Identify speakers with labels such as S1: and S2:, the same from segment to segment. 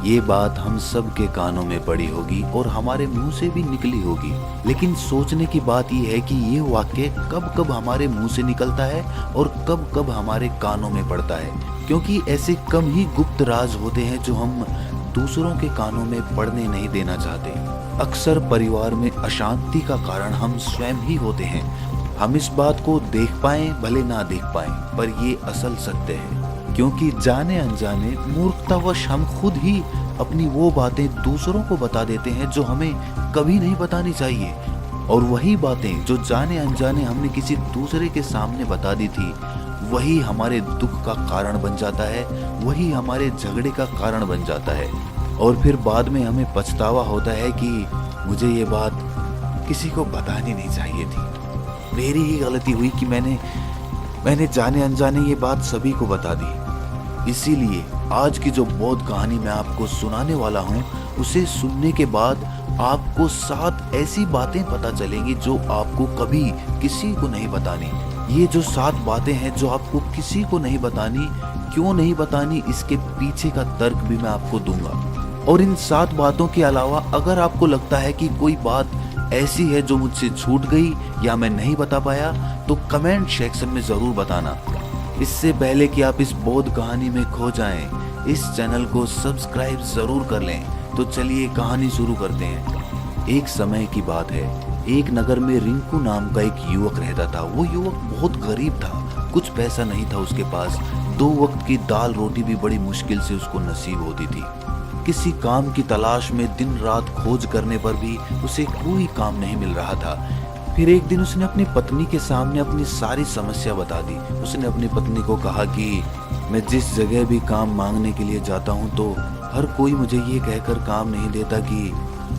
S1: ये बात हम सब के कानों में पड़ी होगी और हमारे मुंह से भी निकली होगी, लेकिन सोचने की बात यह है कि ये वाक्य कब कब हमारे मुंह से निकलता है और कब कब हमारे कानों में पड़ता है, क्योंकि ऐसे कम ही गुप्त राज होते हैं जो हम दूसरों के कानों में पड़ने नहीं देना चाहते। अक्सर परिवार में अशांति का कारण हम स्वयं ही होते हैं। हम इस बात को देख पाएं भले ना देख पाएं, पर ये असल सत्य है, क्योंकि जाने अनजाने मूर्खतावश हम खुद ही अपनी वो बातें दूसरों को बता देते हैं जो हमें कभी नहीं बतानी चाहिए। और वही बातें जो जाने अनजाने हमने किसी दूसरे के सामने बता दी थी, वही हमारे दुख का कारण बन जाता है, वही हमारे झगड़े का कारण बन जाता है। और फिर बाद में हमें पछतावा होता है कि मुझे ये बात किसी को बतानी नहीं चाहिए थी, मेरी ही गलती हुई कि मैंने जाने अनजाने ये बात सभी को बता दी। इसीलिए आज की जो बौद्ध कहानी मैं आपको सुनाने वाला हूँ, उसे सुनने के बाद आपको 7 ऐसी बातें पता चलेंगी जो आपको कभी किसी को नहीं बतानी। ये जो 7 बातें हैं जो आपको किसी को नहीं बतानी, क्यों नहीं बतानी, इसके पीछे का तर्क भी मैं आपको दूंगा। और इन 7 बातों के अलावा अगर आपको लगता है कि कोई बात ऐसी है जो मुझसे छूट गई या मैं नहीं बता पाया, तो कमेंट सेक्शन में जरूर बताना। इससे पहले कि आप इस बौद्ध कहानी में खो जाएं, इस चैनल को सब्सक्राइब जरूर कर लें। तो चलिए कहानी शुरू करते हैं। एक समय की बात है, एक नगर में रिंकू नाम का एक युवक रहता था। वो युवक बहुत गरीब था, कुछ पैसा नहीं था उसके पास। 2 वक्त की दाल रोटी भी बड़ी मुश्किल से उसको नसीब होती थी। किसी काम की तलाश में दिन रात खोज करने पर भी उसे कोई काम नहीं मिल रहा था। फिर एक दिन उसने अपनी पत्नी के सामने अपनी सारी समस्या बता दी। उसने अपनी पत्नी को कहा कि मैं जिस जगह भी काम मांगने के लिए जाता हूँ तो हर कोई मुझे ये कहकर काम नहीं देता कि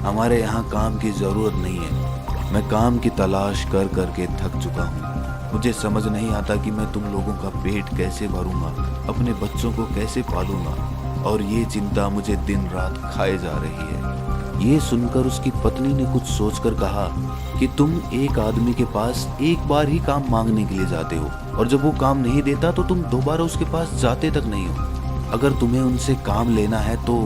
S1: हमारे यहाँ काम की जरूरत नहीं है। मैं काम की तलाश कर करके थक चुका हूँ। मुझे समझ नहीं आता कि मैं तुम लोगों का पेट कैसे भरूंगा, अपने बच्चों को कैसे पालूंगा, और ये चिंता मुझे दिन रात खाए जा रही है। ये सुनकर उसकी पत्नी ने कुछ सोचकर कहा कि तुम एक आदमी के पास एक बार ही काम मांगने के लिए जाते हो, और जब वो काम नहीं देता तो तुम दोबारा उसके पास जाते तक नहीं हो। अगर तुम्हें उनसे काम लेना है तो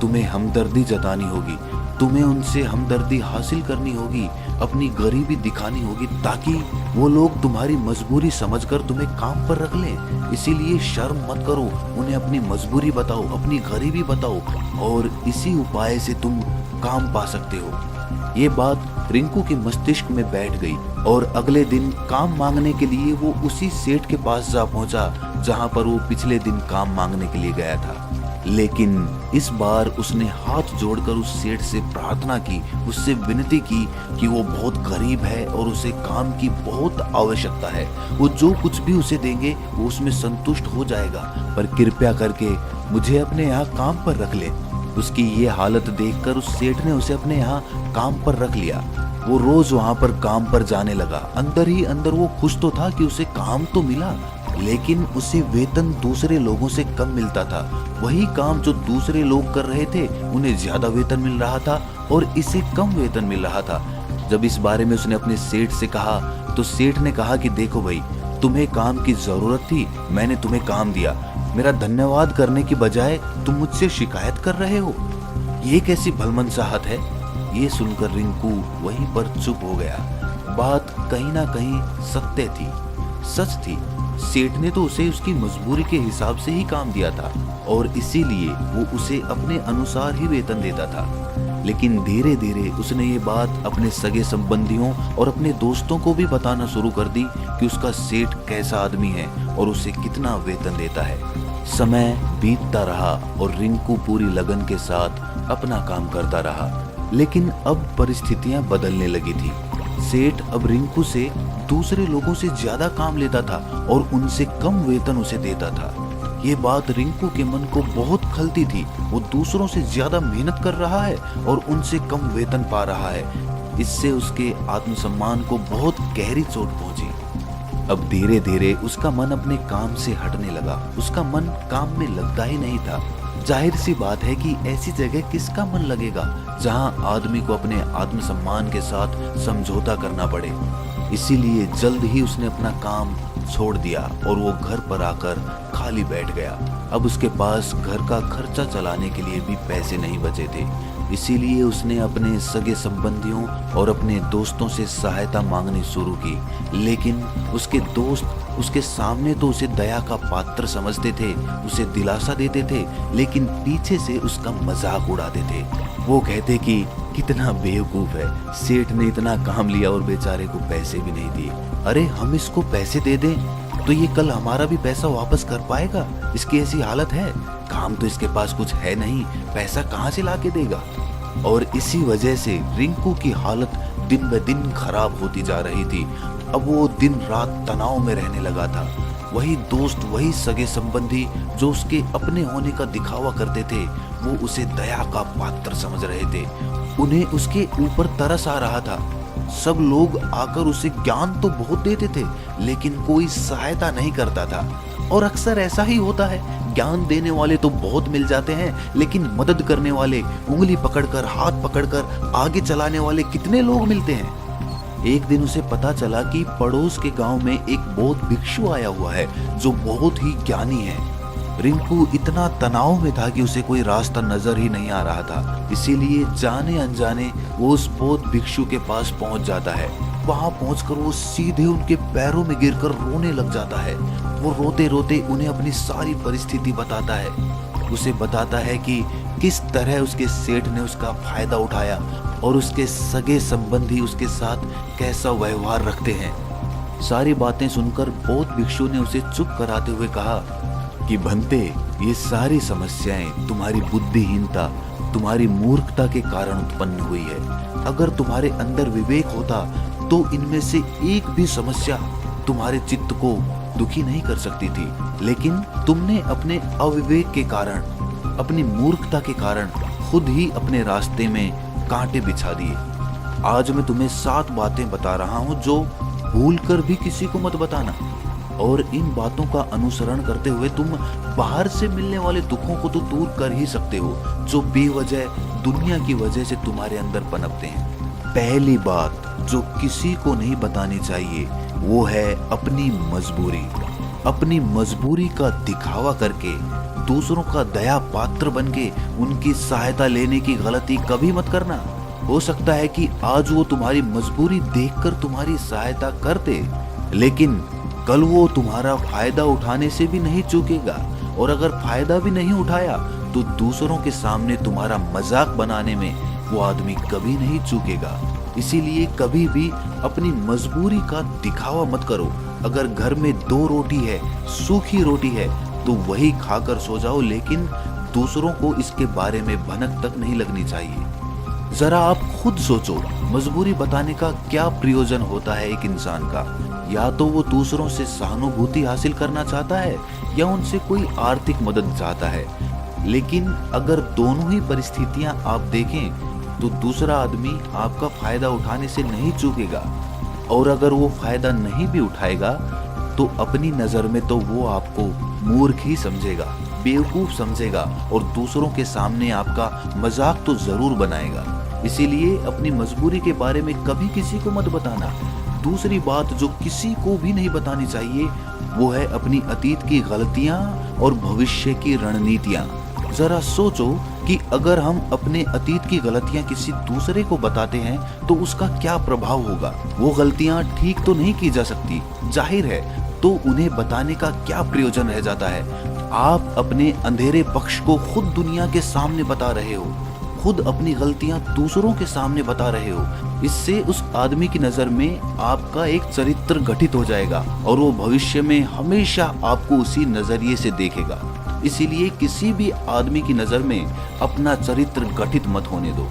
S1: तुम्हें हमदर्दी जतानी होगी, तुम्हें उनसे हमदर्दी हासिल करनी होगी, अपनी गरीबी दिखानी होगी, ताकि वो लोग तुम्हारी मजबूरी समझकर तुम्हें काम पर रख लें। इसीलिए शर्म मत करो, उन्हें अपनी मजबूरी बताओ, अपनी गरीबी बताओ, और इसी उपाय से तुम काम पा सकते हो। ये बात रिंकू के मस्तिष्क में बैठ गई और अगले दिन काम मांगने के लिए वो उसी सेठ के पास जा पहुंचा जहां पर वो पिछले दिन काम मांगने के लिए गया था। लेकिन इस बार उसने हाथ जोड़कर उस सेठ से प्रार्थना की, उससे विनती की कि वो बहुत गरीब है और उसे काम की बहुत आवश्यकता है। वो जो कुछ भी उसे देंगे वो उसमें संतुष्ट हो जाएगा, पर कृपया करके मुझे अपने यहाँ काम पर रख ले। उसकी ये हालत देखकर उस सेठ ने उसे अपने यहाँ काम पर रख लिया। वो रोज वहाँ पर काम पर जाने लगा। अंदर ही अंदर वो खुश तो था कि उसे काम तो मिला, लेकिन उसे वेतन दूसरे लोगों से कम मिलता था। वही काम जो दूसरे लोग कर रहे थे उन्हें ज्यादा वेतन मिल रहा था और इसे कम वेतन मिल रहा था। जब इस बारे में उसने अपने सेठ से कहा तो सेठ ने कहा कि देखो भाई, तुम्हें काम की जरूरत थी, मैंने तुम्हें काम दिया, मेरा धन्यवाद करने की बजाय तुम मुझसे शिकायत कर रहे हो, ये कैसी भलमनसाहत है। ये सुनकर रिंकू वहीं पर चुप हो गया। बात कहीं ना कहीं सत्य थी, सच थी। सेठ ने तो उसे उसकी मजबूरी के हिसाब से ही काम दिया था और इसीलिए वो उसे अपने अनुसार ही वेतन देता था। लेकिन धीरे धीरे उसने ये बात अपने सगे संबंधियों और अपने दोस्तों को भी बताना शुरू कर दी कि उसका सेठ कैसा आदमी है और उसे कितना वेतन देता है। समय बीतता रहा और रिंकू पूरी लगन के साथ अपना काम करता रहा, लेकिन अब परिस्थितियां बदलने लगी थी। सेठ अब रिंकू से दूसरे लोगों से ज्यादा काम लेता था और उनसे कम वेतन उसे देता था। ये बात रिंकू के मन को बहुत खलती थी। वो दूसरों से ज्यादा मेहनत कर रहा है और उनसे कम वेतन पा रहा है। इससे उसके आत्मसम्मान को बहुत गहरी चोट पहुंची। अब धीरे धीरे उसका मन अपने काम से हटने लगा। उसका मन काम में लगता ही नहीं था। जाहिर सी बात है कि ऐसी जगह किसका मन लगेगा जहां आदमी को अपने आत्मसम्मान के साथ समझौता करना पड़े। इसीलिए जल्द ही उसने अपना काम छोड़ दिया और वो घर पर आकर खाली बैठ गया। अब उसके पास घर का खर्चा चलाने के लिए भी पैसे नहीं बचे थे। इसीलिए उसने अपने सगे संबंधियों और अपने दोस्तों से सहायता मांगनी शुरू की। लेकिन उसके दोस्त उसके सामने तो उसे दया का पात्र समझते थे, उसे दिलासा देते थे, लेकिन पीछे से उसका मजाक उड़ाते थे। वो कहते कि कितना बेवकूफ है, सेठ ने इतना काम लिया और बेचारे को पैसे भी नहीं दिए। अरे हम इसको पैसे दे दें तो ये कल हमारा भी पैसा वापस कर पाएगा, इसकी ऐसी हालत है। काम तो इसके पास कुछ है नहीं, पैसा कहाँ से लाके देगा। और इसी वजह से रिंकू की हालत दिन ब दिन खराब होती जा रही थी। अब वो दिन रात तनाव में रहने लगा था। वही दोस्त, वही सगे संबंधी जो उसके अपने होने का दिखावा करते थे, वो उसे दया का पात्र समझ रहे थे। उन्हें उसके ऊपर तरस आ रहा था। सब लोग आकर उसे ज्ञान तो बहुत देते थे, लेकिन कोई सहायता नहीं करता था। और अक्सर ऐसा ही होता है, ज्ञान देने वाले तो बहुत मिल जाते हैं, लेकिन मदद करने वाले, उंगली पकड़कर, हाथ पकड़कर आगे चलाने वाले कितने लोग मिलते हैं। एक दिन उसे पता चला कि पड़ोस के गांव में एक बौद्ध भिक्षु आया हुआ है जो बहुत ही ज्ञानी है। रिंकू इतना तनाव में था कि उसे कोई रास्ता नजर ही नहीं आ रहा था। इसीलिए जाने अनजाने वो उस बौद्ध भिक्षु के पास पहुंच जाता है। वहां पहुंचकर वो सीधे उनके पैरों में गिरकर रोने लग जाता है। वो रोते रोते उन्हें अपनी सारी परिस्थिति बताता है। उसे बताता है कि किस तरह उसके सेठ ने उसका फायदा उठाया और उसके सगे संबंधी उसके साथ कैसा व्यवहार रखते हैं। सारी बातें सुनकर बौद्ध भिक्षु ने उसे चुप कराते हुए कहा कि भंते, ये सारी समस्याएं तुम्हारी बुद्धिहीनता, तुम्हारी मूर्खता के कारण उत्पन्न हुई है। अगर तुम्हारे अंदर विवेक होता तो इनमें से एक भी समस्या तुम्हारे चित्त को दुखी नहीं कर सकती थी। लेकिन तुमने अपने अविवेक के कारण, अपनी मूर्खता के कारण खुद ही अपने रास्ते में कांटे बिछा दिए। आज मैं तुम्हें 7 बातें बता रहा हूँ जो भूलकर भी किसी को मत बताना। और इन बातों का अनुसरण करते हुए तुम बाहर से मिलने वाले दुखों को तो दूर कर ही सकते हो जो बेवजह दुनिया की वजह से तुम्हारे अंदर पनपते हैं। पहली बात जो किसी को नहीं बतानी चाहिए वो है अपनी मजबूरी। अपनी मजबूरी का दिखावा करके, दूसरों का दया पात्र बनके उनकी सहायता लेने की गलती कभी मत करना। हो सकता है कि आज वो तुम्हारी मजबूरी देखकर तुम्हारी सहायता करते, लेकिन कल वो तुम्हारा फायदा उठाने से भी नहीं चूकेगा। और अगर फायदा भी नहीं उठाया तो दूसरों के सामने तुम्हारा मजाक बनाने में वो आदमी कभी नहीं चूकेगा। इसीलिए कभी भी अपनी मजबूरी का दिखावा मत करो। अगर घर में 2 रोटी है, सूखी रोटी है, तो वही खाकर सो जाओ, लेकिन दूसरों को इसके बारे में भनक तक नहीं लगनी चाहिए। जरा आप खुद सोचो, मजबूरी बताने का क्या प्रयोजन होता है एक इंसान का। या तो वो दूसरों से सहानुभूति हासिल करना चाहता है या उनसे कोई आर्थिक मदद चाहता है। लेकिन अगर दोनों ही परिस्थितियां आप देखें तो दूसरा आदमी आपका फायदा उठाने से नहीं चूकेगा। और अगर वो फायदा नहीं भी उठाएगा तो अपनी नजर में तो वो आपको मूर्ख ही समझेगा, बेवकूफ समझेगा और दूसरों के सामने आपका मजाक तो जरूर बनाएगा। इसीलिए अपनी मजबूरी के बारे में कभी किसी को मत बताना। दूसरी बात जो किसी को भी नहीं बतानी चाहिए वो है अपनी अतीत की गलतियां और भविष्य की रणनीतियां। जरा सोचो कि अगर हम अपने अतीत की गलतियां किसी दूसरे को बताते हैं तो उसका क्या प्रभाव होगा। वो गलतियां ठीक तो नहीं की जा सकती, जाहिर है, तो उन्हें बताने का क्या प्रयोजन रह जाता है। आप अपने अंधेरे पक्ष को खुद दुनिया के सामने बता रहे हो, खुद अपनी गलतियां दूसरों के सामने बता रहे हो। इससे उस आदमी की नजर में आपका एक चरित्र गठित हो जाएगा और वो भविष्य में हमेशा आपको उसी नजरिए से देखेगा। इसीलिए किसी भी आदमी की नजर में अपना चरित्र गठित मत होने दो।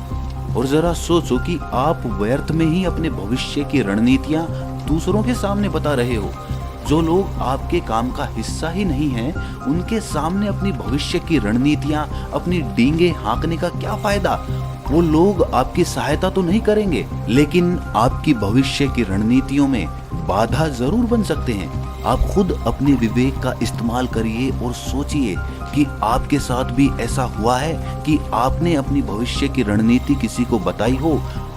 S1: और जरा सोचो कि आप व्यर्थ में ही अपने भविष्य की रणनीतियां दूसरों के सामने बता रहे हो। जो लोग आपके काम का हिस्सा ही नहीं हैं, उनके सामने अपनी भविष्य की रणनीतियां, अपनी डींगे हाँकने का क्या फायदा। वो लोग आपकी सहायता तो नहीं करेंगे, लेकिन आपकी भविष्य की रणनीतियों में बाधा जरूर बन सकते हैं। आप खुद अपने विवेक का इस्तेमाल करिए और सोचिए कि आपके साथ भी ऐसा हुआ है कि आपने अपनी भविष्य की रणनीति किसी को बताई हो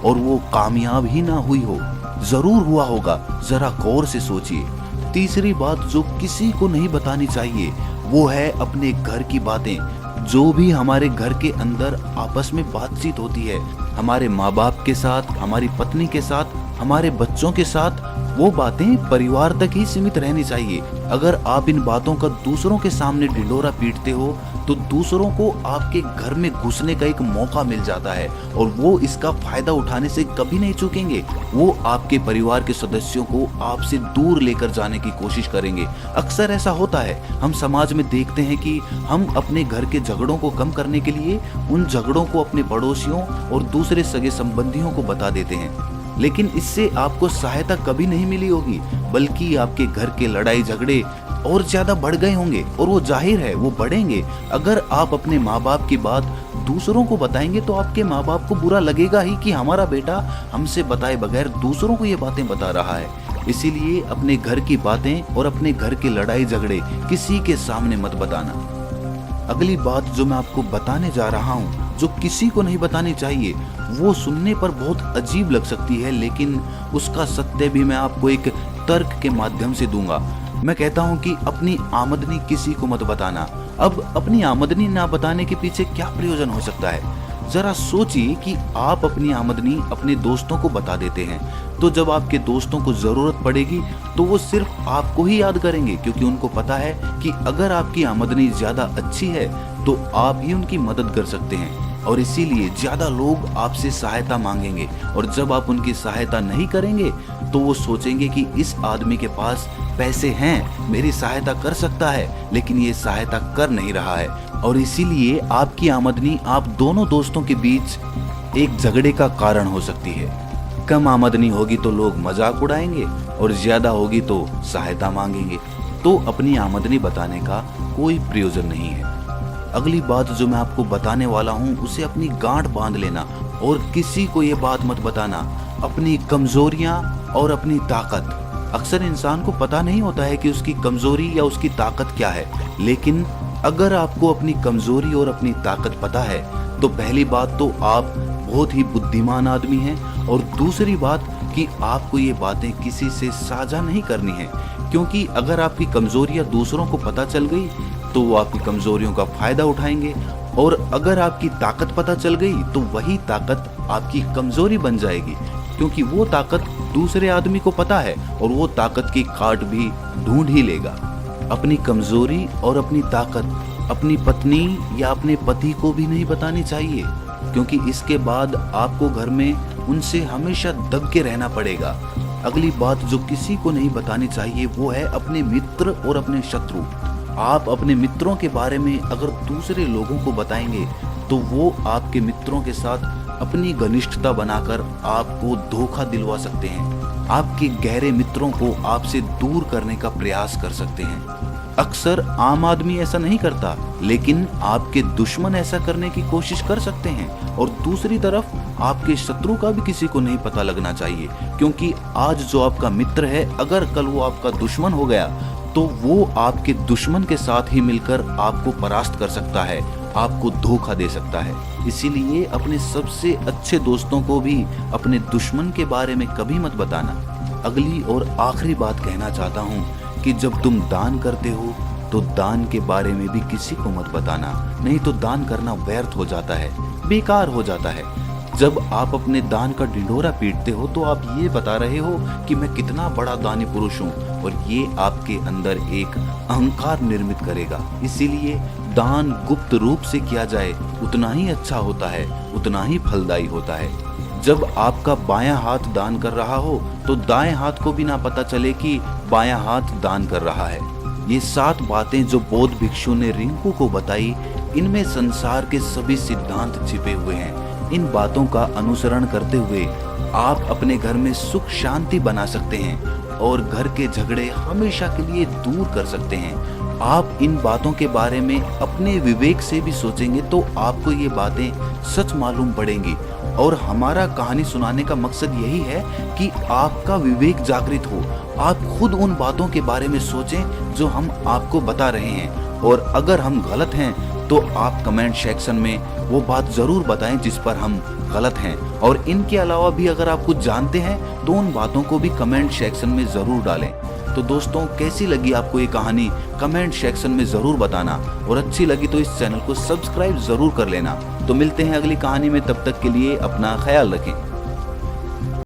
S1: और वो कामयाब ही ना हुई हो। जरूर हुआ होगा, जरा गौर से सोचिए। तीसरी बात जो किसी को नहीं बतानी चाहिए वो है अपने घर की बातें। जो भी हमारे घर के अंदर आपस में बातचीत होती है, हमारे माँ बाप के साथ, हमारी पत्नी के साथ, हमारे बच्चों के साथ, वो बातें परिवार तक ही सीमित रहनी चाहिए। अगर आप इन बातों का दूसरों के सामने ढिंढोरा पीटते हो तो दूसरों को आपके घर में घुसने का एक मौका मिल जाता है और वो इसका फायदा उठाने से कभी नहीं चूकेंगे। वो आपके परिवार के सदस्यों को आपसे दूर लेकर जाने की कोशिश करेंगे। अक्सर ऐसा होता है, हम समाज में देखते हैं कि हम अपने घर के झगड़ों को कम करने के लिए उन झगड़ों को अपने पड़ोसियों और दूसरे सगे संबंधियों को बता देते हैं, लेकिन इससे आपको सहायता कभी नहीं मिली होगी, बल्कि आपके घर के लड़ाई झगड़े और ज्यादा बढ़ गए होंगे और वो जाहिर है वो बढ़ेंगे। अगर आप अपने माँ बाप की बात दूसरों को बताएंगे तो आपके माँ बाप को बुरा लगेगा ही कि हमारा बेटा हमसे बताए बगैर दूसरों को ये बातें बता रहा है। इसीलिए अपने घर की बातें और अपने घर के लड़ाई झगड़े किसी के सामने मत बताना। अगली बात जो मैं आपको बताने जा रहा हूँ, जो किसी को नहीं बतानी चाहिए, वो सुनने पर बहुत अजीब लग सकती है, लेकिन उसका सत्य भी मैं आपको एक तर्क के माध्यम से दूंगा। मैं कहता हूँ कि अपनी आमदनी किसी को मत बताना। अब अपनी आमदनी ना बताने के पीछे क्या प्रयोजन हो सकता है? जरा सोचिए कि आप अपनी आमदनी अपने दोस्तों को बता देते हैं, तो जब आपके दोस्तों को जरूरत पड़ेगी तो वो सिर्फ आपको ही याद करेंगे, क्योंकि उनको पता है कि अगर आपकी आमदनी ज्यादा अच्छी है तो आप ही उनकी मदद कर सकते हैं, और इसीलिए ज्यादा लोग आपसे सहायता मांगेंगे। और जब आप उनकी सहायता नहीं करेंगे तो वो सोचेंगे कि इस आदमी के पास पैसे हैं, मेरी सहायता कर सकता है, लेकिन ये सहायता कर नहीं रहा है। और इसीलिए आपकी आमदनी आप दोनों दोस्तों के बीच एक झगड़े का कारण हो सकती है। कम आमदनी होगी तो लोग मजाक उड़ाएंगे और ज्यादा होगी तो सहायता मांगेंगे। तो अपनी आमदनी बताने का कोई प्रयोजन नहीं है। अगली बात जो मैं आपको बताने वाला हूँ उसे अपनी गांठ बांध लेना और किसी को ये बात मत बताना। अपनी कमजोरियां और अपनी ताकत। अक्सर इंसान को पता नहीं होता है कि उसकी कमजोरी या उसकी ताकत क्या है, लेकिन अगर आपको अपनी कमजोरी और अपनी ताकत पता है तो पहली बात तो आप बहुत ही बुद्धिमान आदमी हैं, और दूसरी बात कि आपको ये बातें किसी से साझा नहीं करनी है, क्योंकि अगर आपकी कमजोरियां दूसरों को पता चल गई तो वो आपकी कमजोरियों का फायदा उठाएंगे, और अगर आपकी ताकत पता चल गई तो वही ताकत आपकी कमजोरी बन जाएगी, क्योंकि वो ताकत दूसरे आदमी को पता है और वो ताकत की काट भी ढूंढ ही लेगा। अपनी कमजोरी और अपनी ताकत अपनी पत्नी या अपने पति को भी नहीं बतानी चाहिए, क्योंकि इसके बाद आपको घर में उनसे हमेशा दब के रहना पड़ेगा। अगली बात जो किसी को नहीं बतानी चाहिए वो है अपने मित्र और अपने शत्रु। आप अपने मित्रों के बारे में अगर दूसरे लोगों को बताएंगे तो वो आपके मित्रों के साथ अपनी घनिष्ठता बनाकर आपको धोखा दिलवा सकते हैं। आपके गहरे मित्रों को आपसे दूर करने का प्रयास कर सकते हैं। अक्सर आम आदमी ऐसा नहीं करता, लेकिन आपके दुश्मन ऐसा करने की कोशिश कर सकते हैं। और दूसरी तरफ आपके शत्रु का भी किसी को नहीं पता लगना चाहिए, क्योंकि आज जो आपका मित्र है अगर कल वो आपका दुश्मन हो गया तो वो आपके दुश्मन के साथ ही मिलकर आपको परास्त कर सकता है, आपको धोखा दे सकता है। इसीलिए अपने सबसे अच्छे दोस्तों को भी अपने दुश्मन के बारे में कभी मत बताना। अगली और आखिरी बात कहना चाहता हूँ कि जब तुम दान करते हो तो दान के बारे में भी किसी को मत बताना, नहीं तो दान करना व्यर्थ हो जाता है, बेकार हो जाता है। जब आप अपने दान का ढिंढोरा पीटते हो तो आप ये बता रहे हो कि मैं कितना बड़ा दानी पुरुष हूँ, और ये आपके अंदर एक अहंकार निर्मित करेगा। इसीलिए दान गुप्त रूप से किया जाए उतना ही अच्छा होता है, उतना ही फलदायी होता है। जब आपका बायां हाथ दान कर रहा हो तो दाएं हाथ को भी ना पता चले कि बायां हाथ दान कर रहा है। ये 7 बातें जो बौद्ध भिक्षु ने रिंकू को बताई, इनमें संसार के सभी सिद्धांत छिपे हुए हैं। इन बातों का अनुसरण करते हुए आप अपने घर में सुख शांति बना सकते हैं और घर के झगड़े हमेशा के लिए दूर कर सकते हैं। आप इन बातों के बारे में अपने विवेक से भी सोचेंगे तो आपको ये बातें सच मालूम पड़ेंगी। और हमारा कहानी सुनाने का मकसद यही है कि आपका विवेक जागृत हो, आप खुद उन बातों के बारे में सोचें जो हम आपको बता रहे हैं। और अगर हम गलत हैं तो आप कमेंट सेक्शन में वो बात जरूर बताएं जिस पर हम गलत हैं। और इनके अलावा भी अगर आप कुछ जानते हैं तो उन बातों को भी कमेंट सेक्शन में जरूर डालें। तो दोस्तों कैसी लगी आपको ये कहानी कमेंट सेक्शन में ज़रूर बताना, और अच्छी लगी तो इस चैनल को सब्सक्राइब ज़रूर कर लेना। तो मिलते हैं अगली कहानी में, तब तक के लिए अपना ख्याल रखें।